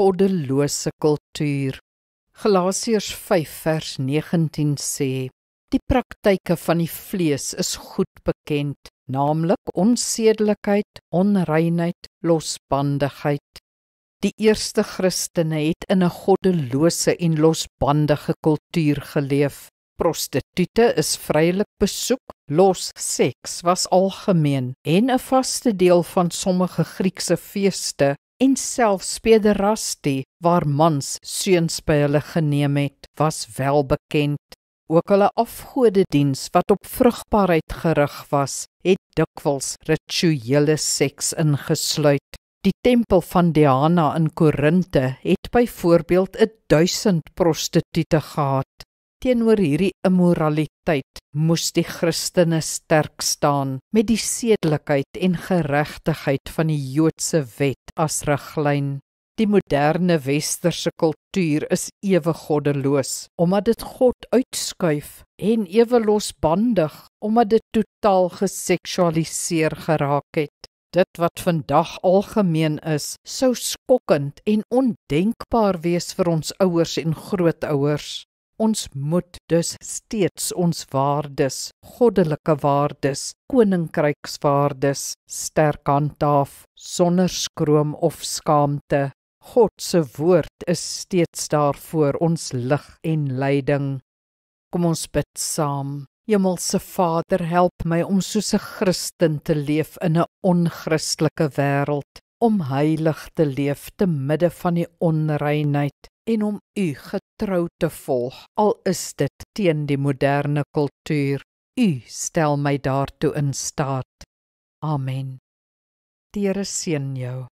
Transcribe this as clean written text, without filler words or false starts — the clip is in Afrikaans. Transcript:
goddelose kultuur. Galasiërs 5 vers 19 sê, die praktyke van die vlees is goed bekend, naamlik onsedelikheid, onreinheid, losbandigheid. Die eerste Christene het in 'n goddelose en losbandige kultuur geleef. Prostituie is vrylik besoek, los seks was algemeen en 'n vaste deel van sommige Griekse feeste en selfs pederastie, waar mans seuns by hulle geneem het, was wel bekend. Ook hulle afgodediens wat op vrugbaarheid gerig was, het dikwels rituele seks ingesluit. Die tempel van Diana in Korinthe het byvoorbeeld 1000 prostituie gehad. Teenoor hierdie immoraliteit moes die Christene sterk staan, met die sedelikheid en geregtigheid van die Joodse wet as riglyn. Die moderne westerse kultuur is ewe goddeloos, omdat dit God uitskuif, en ewe losbandig, omdat dit totaal geseksualiseer geraak het. Dit wat vandag algemeen is, sou skokkend en ondenkbaar wees vir ons ouers en grootouers. Ons moet dus steeds ons waardes, goddelike waardes, koninkrykswaardes, sterk handhaaf, sonder skroom of skaamte. God se woord is steeds daar vir ons lig en leiding. Kom ons bid saam. Hemelse Vader, help my om soos 'n Christen te leef in 'n onchristelike wêreld, om heilig te leef te midde van die onreinheid en om U getrou te volg, al is dit teen die moderne kultuur. U stel my daartoe in staat. Amen. Die Here seën jou.